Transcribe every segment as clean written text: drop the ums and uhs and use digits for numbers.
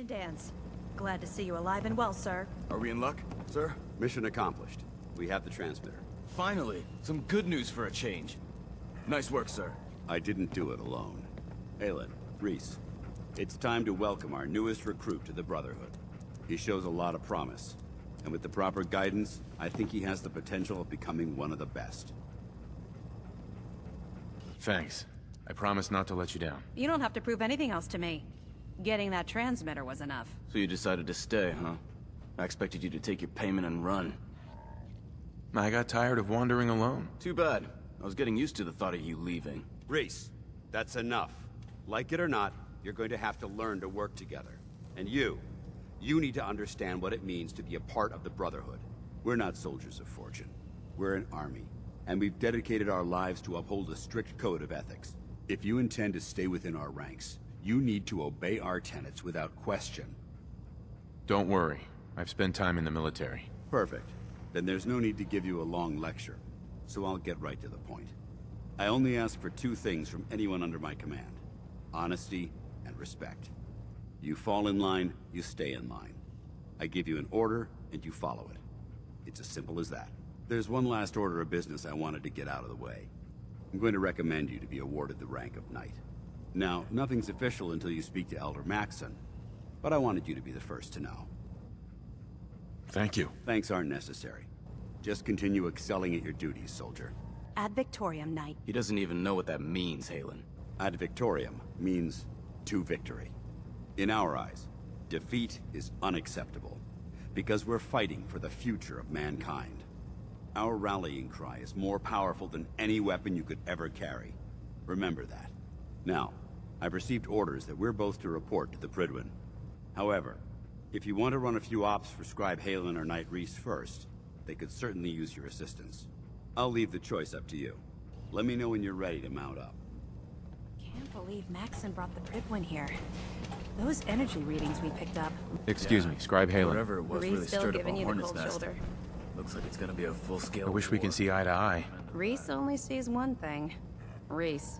and dance. Glad to see you alive and well, sir. Are we in luck, sir? Mission accomplished. We have the transmitter. Finally, some good news for a change. Nice work, sir. I didn't do it alone. Aelin, Reese, it's time to welcome our newest recruit to the Brotherhood. He shows a lot of promise, and with the proper guidance, I think he has the potential of becoming one of the best. Thanks. I promise not to let you down. You don't have to prove anything else to me. Getting that transmitter was enough. So you decided to stay, huh? I expected you to take your payment and run. I got tired of wandering alone. Too bad. I was getting used to the thought of you leaving. Reese, that's enough. Like it or not, you're going to have to learn to work together. And you need to understand what it means to be a part of the Brotherhood. We're not soldiers of fortune. We're an army, and we've dedicated our lives to uphold a strict code of ethics. If you intend to stay within our ranks, you need to obey our tenets without question. Don't worry. I've spent time in the military. Perfect. Then there's no need to give you a long lecture, so I'll get right to the point. I only ask for two things from anyone under my command: honesty and respect. You fall in line, you stay in line. I give you an order, and you follow it. It's as simple as that. There's one last order of business I wanted to get out of the way. I'm going to recommend you to be awarded the rank of Knight. Now, nothing's official until you speak to Elder Maxson, but I wanted you to be the first to know. Thank you. Thanks aren't necessary. Just continue excelling at your duties, soldier. Ad Victoriam, Knight. He doesn't even know what that means, Halen. Ad Victoriam means to victory. In our eyes, defeat is unacceptable, because we're fighting for the future of mankind. Our rallying cry is more powerful than any weapon you could ever carry. Remember that. Now, I've received orders that we're both to report to the Prydwen. However, if you want to run a few ops for Scribe Halen or Knight Reese first, they could certainly use your assistance. I'll leave the choice up to you. Let me know when you're ready to mount up. Can't believe Maxson brought the Prydwen here. Those energy readings we picked up. Excuse me, Scribe Halen. Whatever it was Reese really still stirred up giving a you the hornet's cold nest. shoulder. Looks like it's gonna be a full-scale I wish we can war. see eye to eye. Reese only sees one thing. Reese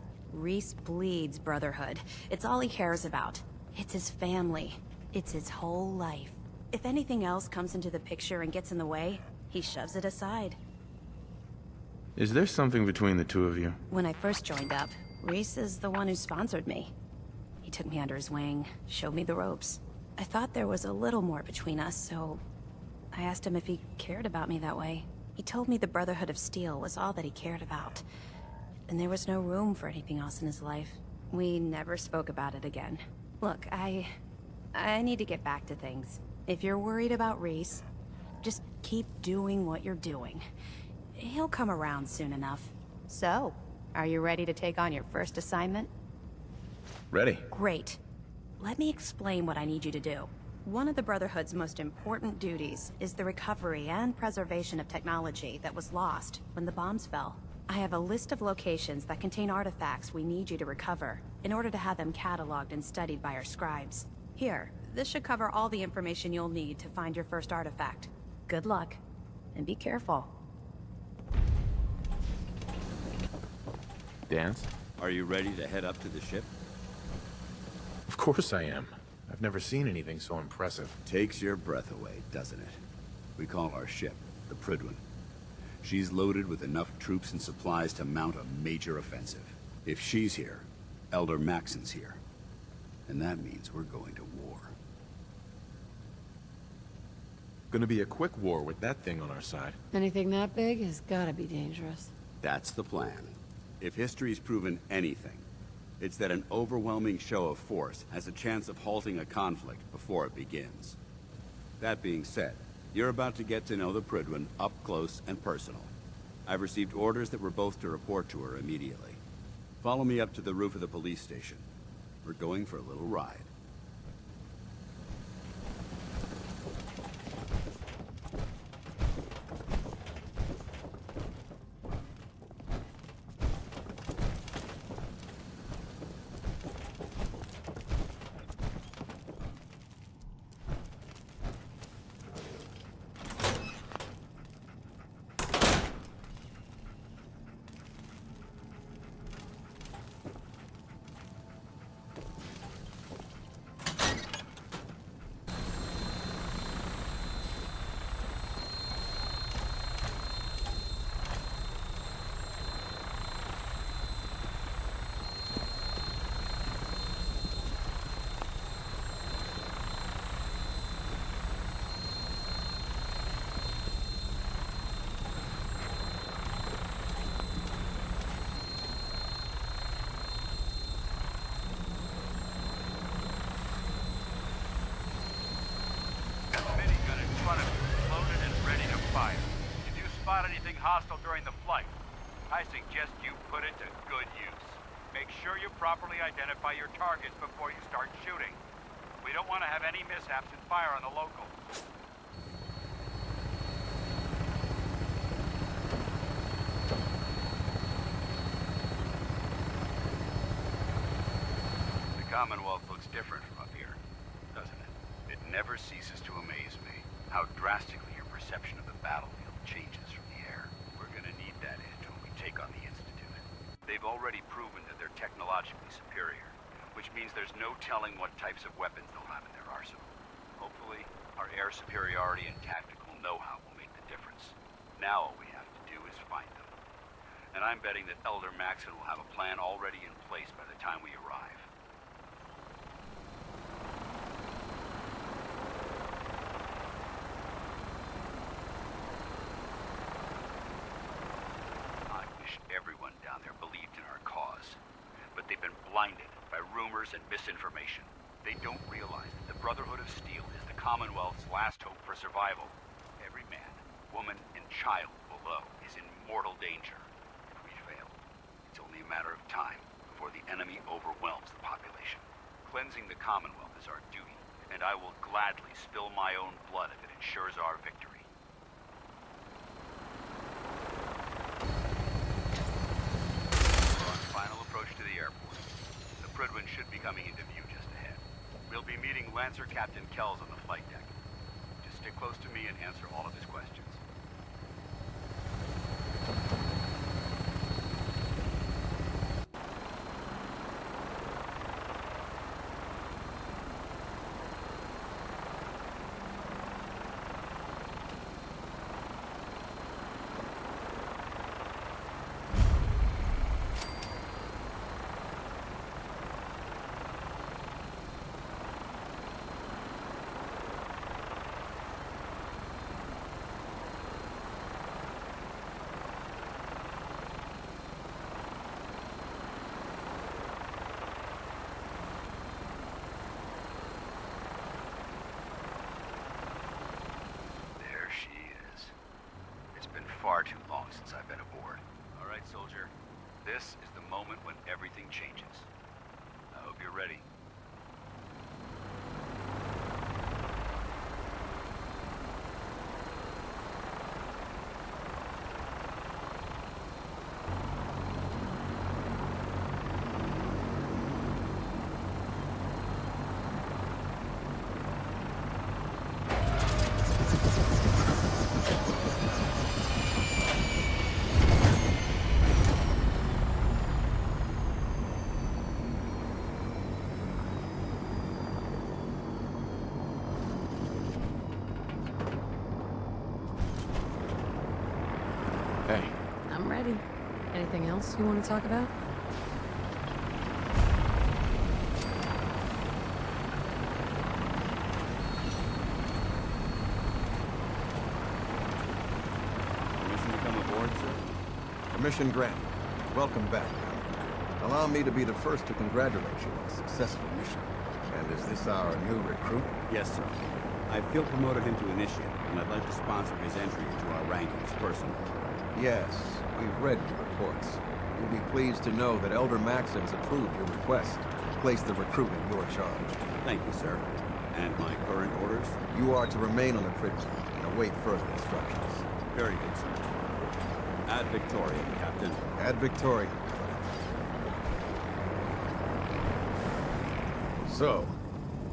bleeds brotherhood. It's all he cares about. It's his family. It's his whole life. If anything else comes into the picture and gets in the way, he shoves it aside. Is there something between the two of you? When I first joined up, Reese is the one who sponsored me. He took me under his wing, showed me the ropes. I thought there was a little more between us, so I asked him if he cared about me that way. He told me the Brotherhood of Steel was all that he cared about, and there was no room for anything else in his life. We never spoke about it again. Look, I need to get back to things. If you're worried about Reese, just keep doing what you're doing. He'll come around soon enough. So, are you ready to take on your first assignment? Ready. Great. Let me explain what I need you to do. One of the Brotherhood's most important duties is the recovery and preservation of technology that was lost when the bombs fell. I have a list of locations that contain artifacts we need you to recover in order to have them cataloged and studied by our scribes. Here, this should cover all the information you'll need to find your first artifact. Good luck, and be careful. Dance? Are you ready to head up to the ship? Of course I am. I've never seen anything so impressive. Takes your breath away, doesn't it? We call our ship the Prydwen. She's loaded with enough troops and supplies to mount a major offensive. If she's here, Elder Maxson's here. And that means we're going to war. Gonna be a quick war with that thing on our side. Anything that big has gotta be dangerous. That's the plan. If history's proven anything, it's that an overwhelming show of force has a chance of halting a conflict before it begins. That being said, you're about to get to know the Prydwen up close and personal. I've received orders that we're both to report to her immediately. Follow me up to the roof of the police station. We're going for a little ride. anything hostile during the flight. I suggest you put it to good use. Make sure you properly identify your targets before you start shooting. We don't want to have any mishaps and fire on the local. The Commonwealth looks different from up here, doesn't it? It never ceases to amaze me how drastically your perception of the battlefield changes from the air. We're gonna need that edge when we take on the Institute. They've already proven that they're technologically superior, which means there's no telling what types of weapons they'll have in their arsenal. Hopefully, our air superiority and tactical know-how will make the difference. Now all we have to do is find them. And I'm betting that Elder Maxon will have a plan already in place by the time we arrive. I wish everyone down there believed in our cause. But they've been blinded by rumors and misinformation. They don't realize that the Brotherhood of Steel is the Commonwealth's last hope for survival. Every man, woman, and child below is in mortal danger. If we fail, it's only a matter of time before the enemy overwhelms the population. Cleansing the Commonwealth is our duty, and I will gladly spill my own blood if it ensures our victory. We're on final approach to the airport. The Prydwen should be coming into view just ahead. We'll be meeting Lancer Captain Kells on the flight deck. Just stick close to me and answer all of his questions. There she is. It's been far too long since I've been aboard. All right, soldier. This is the moment when everything changes. I hope you're ready. Hey, I'm ready. Anything else you want to talk about? Permission to come aboard, sir? Permission granted. Welcome back. Allow me to be the first to congratulate you on a successful mission. And is this our new recruit? Yes, sir. I field promoted him to initiate, and I'd like to sponsor his entry into our rankings personally. Yes, we've read your reports. You'll be pleased to know that Elder Maxim's approved your request to place the recruit in your charge. Thank you, sir. And my current orders? You are to remain on the Prydwen and await further instructions. Very good, sir. Ad Victoria, Captain. Ad Victoria. So,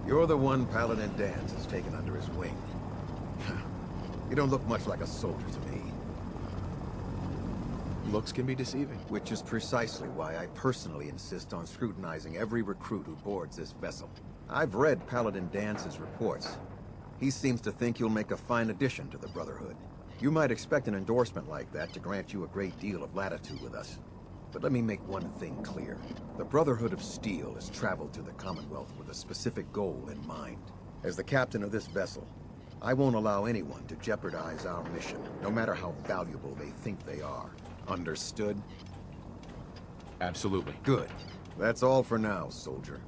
you're the one Paladin Danse has taken under his wing. You don't look much like a soldier to me. looks can be deceiving. Which is precisely why I personally insist on scrutinizing every recruit who boards this vessel. I've read Paladin Dance's reports. He seems to think you'll make a fine addition to the Brotherhood. You might expect an endorsement like that to grant you a great deal of latitude with us. But let me make one thing clear. The Brotherhood of Steel has traveled to the Commonwealth with a specific goal in mind. As the captain of this vessel, I won't allow anyone to jeopardize our mission, no matter how valuable they think they are. Understood? Absolutely. Good. That's all for now, soldier.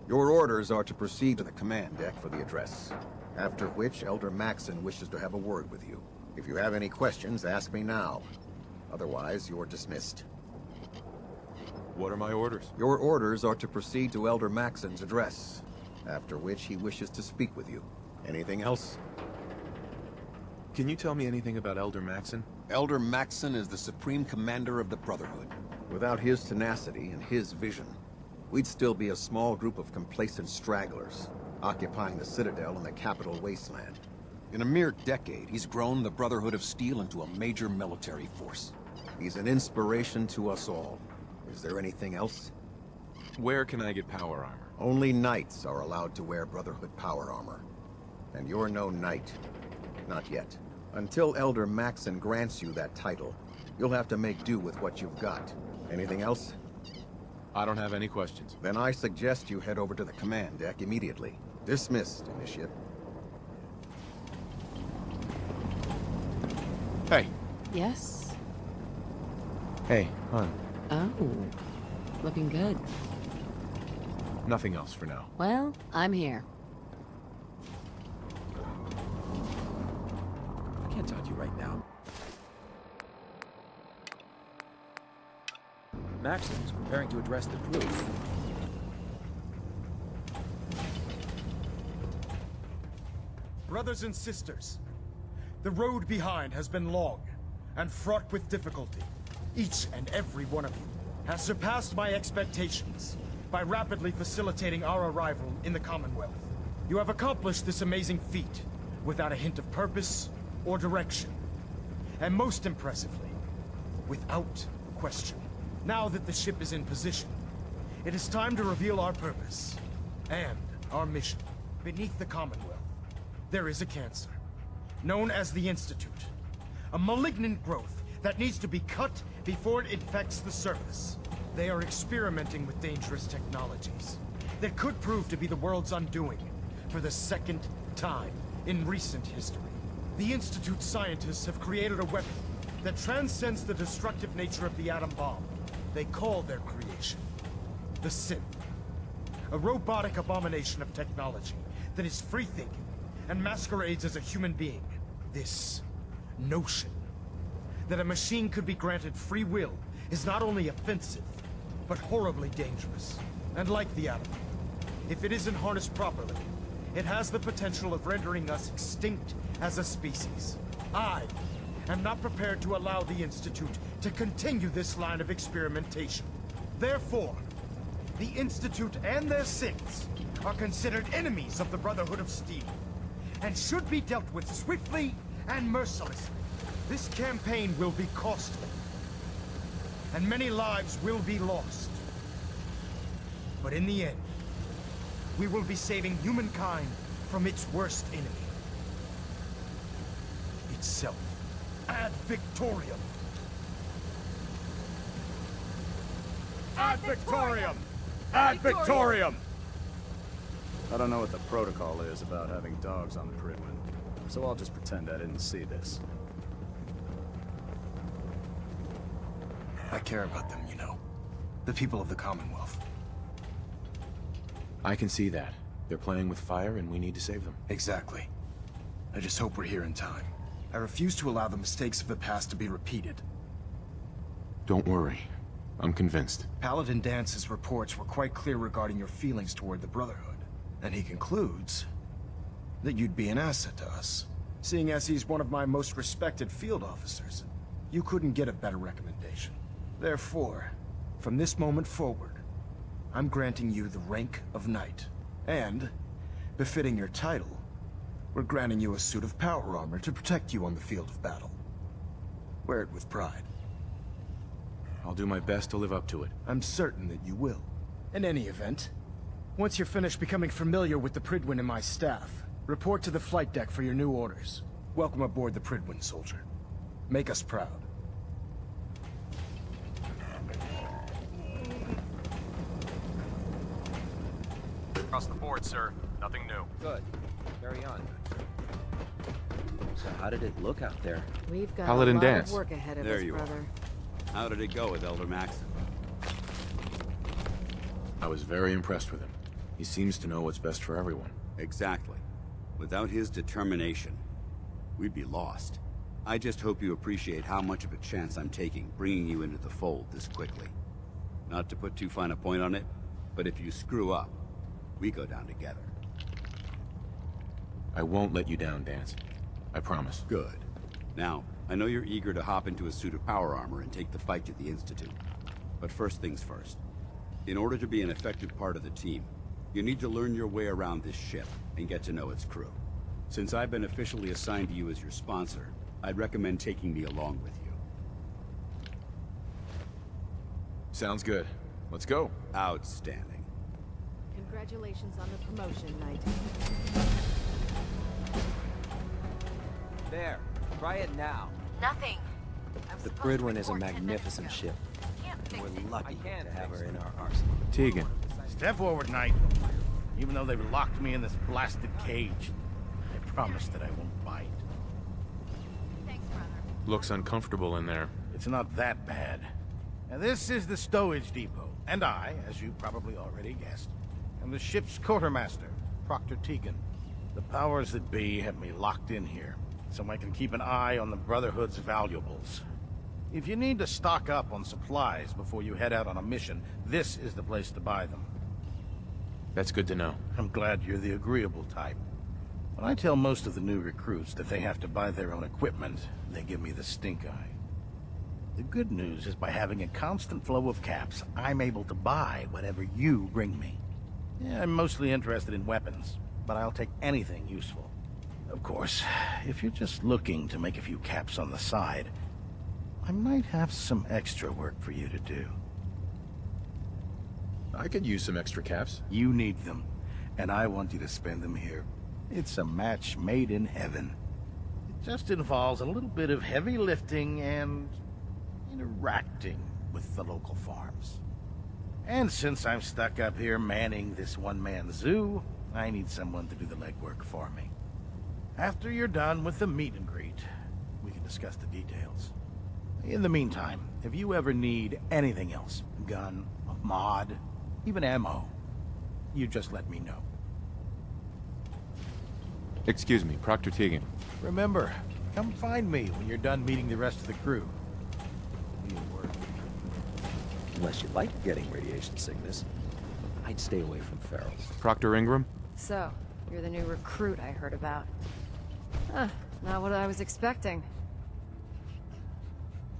Your orders are to proceed to the command deck for the address. After which, Elder Maxon wishes to have a word with you. If you have any questions, ask me now. Otherwise, you're dismissed. What are my orders? Your orders are to proceed to Elder Maxon's address, after which he wishes to speak with you. Anything else? Can you tell me anything about Elder Maxon? Elder Maxon is the supreme commander of the Brotherhood. Without his tenacity and his vision, we'd still be a small group of complacent stragglers, occupying the Citadel and the capital wasteland. In a mere decade, he's grown the Brotherhood of Steel into a major military force. He's an inspiration to us all. Is there anything else? Where can I get power armor? Only knights are allowed to wear Brotherhood power armor. And you're no knight. Not yet. Until Elder Maxon grants you that title, you'll have to make do with what you've got. Anything else? I don't have any questions. Then I suggest you head over to the command deck immediately. Dismissed, Initiate. Hey. Yes? Hey, hon. Oh. Looking good. Nothing else for now. Well, I'm here. I can't talk to you right now. Maxon is preparing to address the crew. Brothers and sisters, the road behind has been long and fraught with difficulty. Each and every one of you has surpassed my expectations by rapidly facilitating our arrival in the Commonwealth. You have accomplished this amazing feat without a hint of purpose or direction. And most impressively, without question. Now that the ship is in position, it is time to reveal our purpose and our mission. Beneath the Commonwealth, there is a cancer, known as the Institute. A malignant growth that needs to be cut before it infects the surface. They are experimenting with dangerous technologies that could prove to be the world's undoing for the second time in recent history. The Institute scientists have created a weapon that transcends the destructive nature of the atom bomb. They call their creation the Synth. A robotic abomination of technology that is free-thinking and masquerades as a human being. This notion that a machine could be granted free will is not only offensive, but horribly dangerous. And like the atom, if it isn't harnessed properly, it has the potential of rendering us extinct as a species. I am not prepared to allow the Institute to continue this line of experimentation. Therefore, the Institute and their synths are considered enemies of the Brotherhood of Steel, and should be dealt with swiftly and mercilessly. This campaign will be costly, and many lives will be lost. But in the end, we will be saving humankind from its worst enemy. Itself. Ad Victoriam! Ad Victoriam! Ad Victoriam! I don't know what the protocol is about having dogs on Prydwen, so I'll just pretend I didn't see this. I care about them, you know. The people of the Commonwealth. I can see that. They're playing with fire and we need to save them. Exactly. I just hope we're here in time. I refuse to allow the mistakes of the past to be repeated. Don't worry. I'm convinced. Paladin Dance's reports were quite clear regarding your feelings toward the Brotherhood. And he concludes that you'd be an asset to us. Seeing as he's one of my most respected field officers, you couldn't get a better recommendation. Therefore, from this moment forward, I'm granting you the rank of Knight. And, befitting your title, we're granting you a suit of power armor to protect you on the field of battle. Wear it with pride. I'll do my best to live up to it. I'm certain that you will. In any event, once you're finished becoming familiar with the Prydwen and my staff, report to the flight deck for your new orders. Welcome aboard the Prydwen, soldier. Make us proud. Across the board, sir. Nothing new. Good. Carry on. So how did it look out there? We've got Paladin a lot Dance. of work ahead of There us, you are. brother. How did it go with Elder Maxon? I was very impressed with him. He seems to know what's best for everyone. Exactly. Without his determination, we'd be lost. I just hope you appreciate how much of a chance I'm taking bringing you into the fold this quickly. Not to put too fine a point on it, but if you screw up, we go down together. I won't let you down, Dance. I promise. Good. Now, I know you're eager to hop into a suit of power armor and take the fight to the Institute. But first things first. In order to be an effective part of the team, you need to learn your way around this ship and get to know its crew. Since I've been officially assigned to you as your sponsor, I'd recommend taking me along with you. Sounds good. Let's go. Outstanding. Congratulations on the promotion, Knight. There. Try it now. Nothing. The Prydwen is a magnificent ship. Can't We're lucky to have her in our arsenal. Tegan. Step forward, Knight. Even though they've locked me in this blasted cage, I promise that I won't bite. Thanks, brother. Looks uncomfortable in there. It's not that bad. Now, this is the stowage depot, and I, as you probably already guessed, am the ship's quartermaster, Proctor Tegan. The powers that be have me locked in here, so I can keep an eye on the Brotherhood's valuables. If you need to stock up on supplies before you head out on a mission, this is the place to buy them. That's good to know. I'm glad you're the agreeable type. When I tell most of the new recruits that they have to buy their own equipment, they give me the stink eye. The good news is by having a constant flow of caps, I'm able to buy whatever you bring me. Yeah, I'm mostly interested in weapons, but I'll take anything useful. Of course, if you're just looking to make a few caps on the side, I might have some extra work for you to do. I could use some extra caps. You need them, and I want you to spend them here. It's a match made in heaven. It just involves a little bit of heavy lifting and interacting with the local farms. And since I'm stuck up here manning this one-man zoo, I need someone to do the legwork for me. After you're done with the meet and greet, we can discuss the details. In the meantime, if you ever need anything else, gun, a mod, even ammo, you just let me know. Excuse me, Proctor Tegan. Remember, come find me when you're done meeting the rest of the crew. We'll work. Unless you like getting radiation sickness, I'd stay away from ferals. Proctor Ingram? So, you're the new recruit I heard about. Huh, not what I was expecting.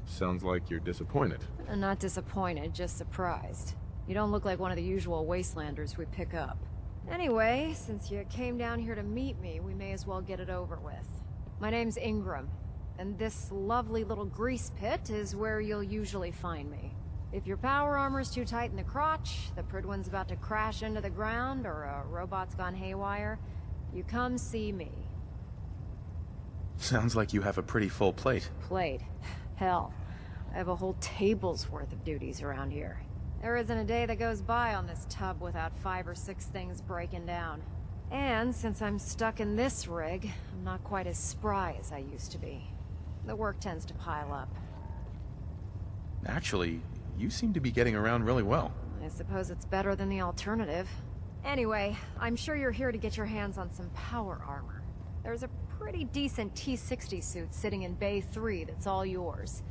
Sounds like you're disappointed. Not disappointed, just surprised. You don't look like one of the usual wastelanders we pick up. Anyway, since you came down here to meet me, we may as well get it over with. My name's Ingram, and this lovely little grease pit is where you'll usually find me. If your power armor's too tight in the crotch, the Prydwen's about to crash into the ground, or a robot's gone haywire, you come see me. Sounds like you have a pretty full plate. Plate? Hell, I have a whole table's worth of duties around here. There isn't a day that goes by on this tub without 5 or 6 things breaking down. And since I'm stuck in this rig, I'm not quite as spry as I used to be. The work tends to pile up. Actually, you seem to be getting around really well. I suppose it's better than the alternative. Anyway, I'm sure you're here to get your hands on some power armor. There's a pretty decent T-60 suit sitting in Bay 3 that's all yours.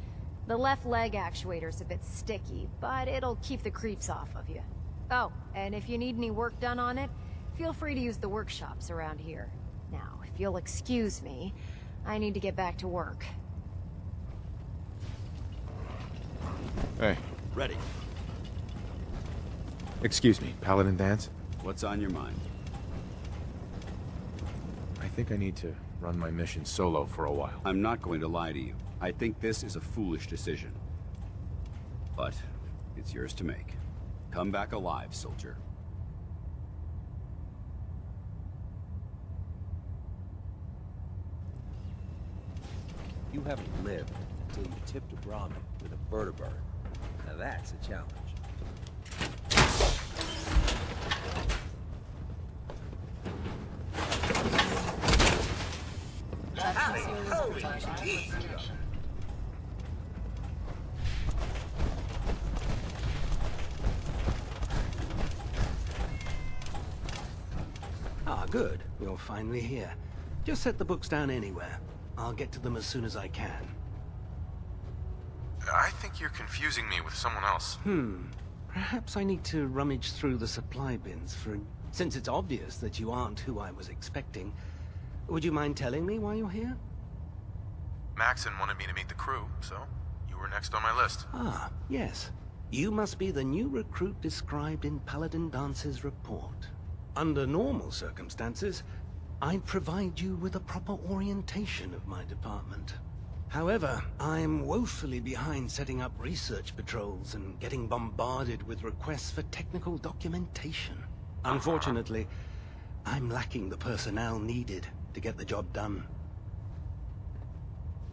The left leg actuator's a bit sticky, but it'll keep the creeps off of you. Oh, and if you need any work done on it, feel free to use the workshops around here. Now, if you'll excuse me, I need to get back to work. Hey. Ready. Excuse me, Paladin Dance? What's on your mind? I think I need to run my mission solo for a while. I'm not going to lie to you. I think this is a foolish decision. But it's yours to make. Come back alive, soldier. You haven't lived until you tipped a Brahmin with a vertibird. Now that's a challenge. Ah, good. You're finally here. Just set the books down anywhere. I'll get to them as soon as I can. I think you're confusing me with someone else. Perhaps I need to rummage through the supply bins since it's obvious that you aren't who I was expecting. Would you mind telling me why you're here? Maxon wanted me to meet the crew, so you were next on my list. Ah, yes. You must be the new recruit described in Paladin Dance's report. Under normal circumstances, I'd provide you with a proper orientation of my department. However, I'm woefully behind setting up research patrols and getting bombarded with requests for technical documentation. Unfortunately, I'm lacking the personnel needed to get the job done.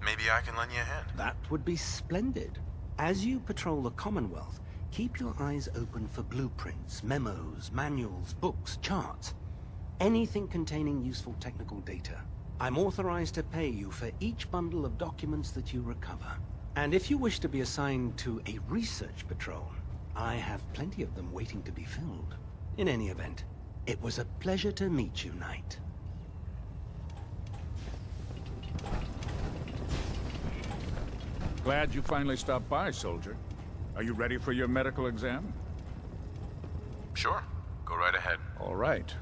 Maybe I can lend you a hand. That would be splendid. As you patrol the Commonwealth, keep your eyes open for blueprints, memos, manuals, books, charts. Anything containing useful technical data. I'm authorized to pay you for each bundle of documents that you recover. And if you wish to be assigned to a research patrol, I have plenty of them waiting to be filled. In any event, it was a pleasure to meet you, Knight. Glad you finally stopped by, soldier. Are you ready for your medical exam? Sure. Go right ahead. All right.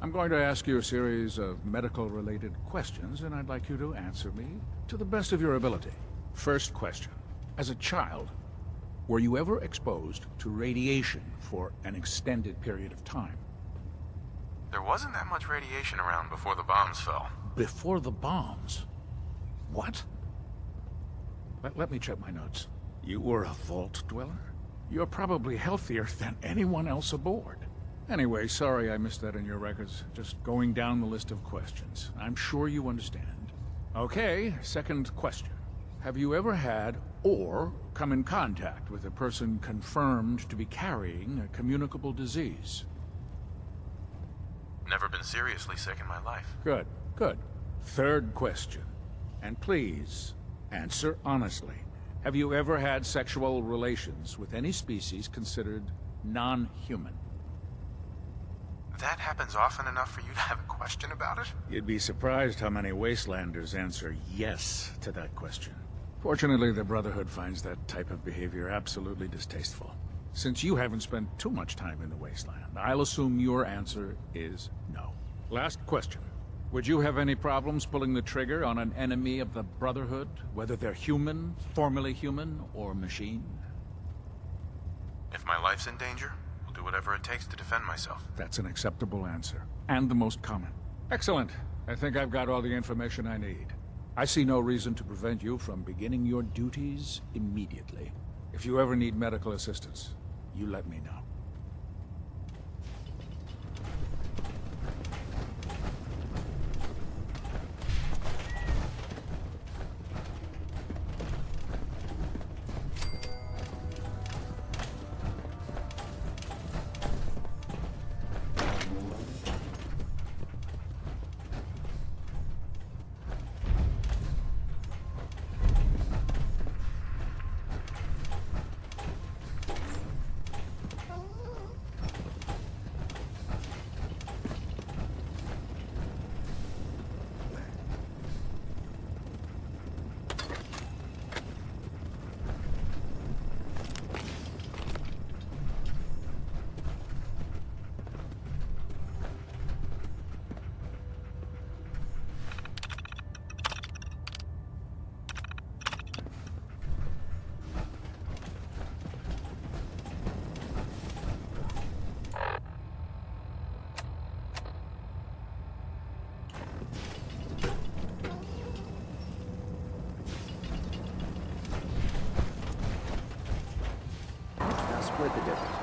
I'm going to ask you a series of medical-related questions, and I'd like you to answer me to the best of your ability. First question. As a child, were you ever exposed to radiation for an extended period of time? There wasn't that much radiation around before the bombs fell. Before the bombs? What? Let me check my notes. You were a vault dweller? You're probably healthier than anyone else aboard. Anyway, sorry I missed that in your records. Just going down the list of questions. I'm sure you understand. Okay, second question. Have you ever had or come in contact with a person confirmed to be carrying a communicable disease? Never been seriously sick in my life. Good, good. Third question. And please, answer honestly. Have you ever had sexual relations with any species considered non-human? That happens often enough for you to have a question about it? You'd be surprised how many Wastelanders answer yes to that question. Fortunately, the Brotherhood finds that type of behavior absolutely distasteful. Since you haven't spent too much time in the Wasteland, I'll assume your answer is no. Last question. Would you have any problems pulling the trigger on an enemy of the Brotherhood, whether they're human, formerly human, or machine? If my life's in danger, I'll do whatever it takes to defend myself. That's an acceptable answer, and the most common. Excellent. I think I've got all the information I need. I see no reason to prevent you from beginning your duties immediately. If you ever need medical assistance, you let me know. Split the difference.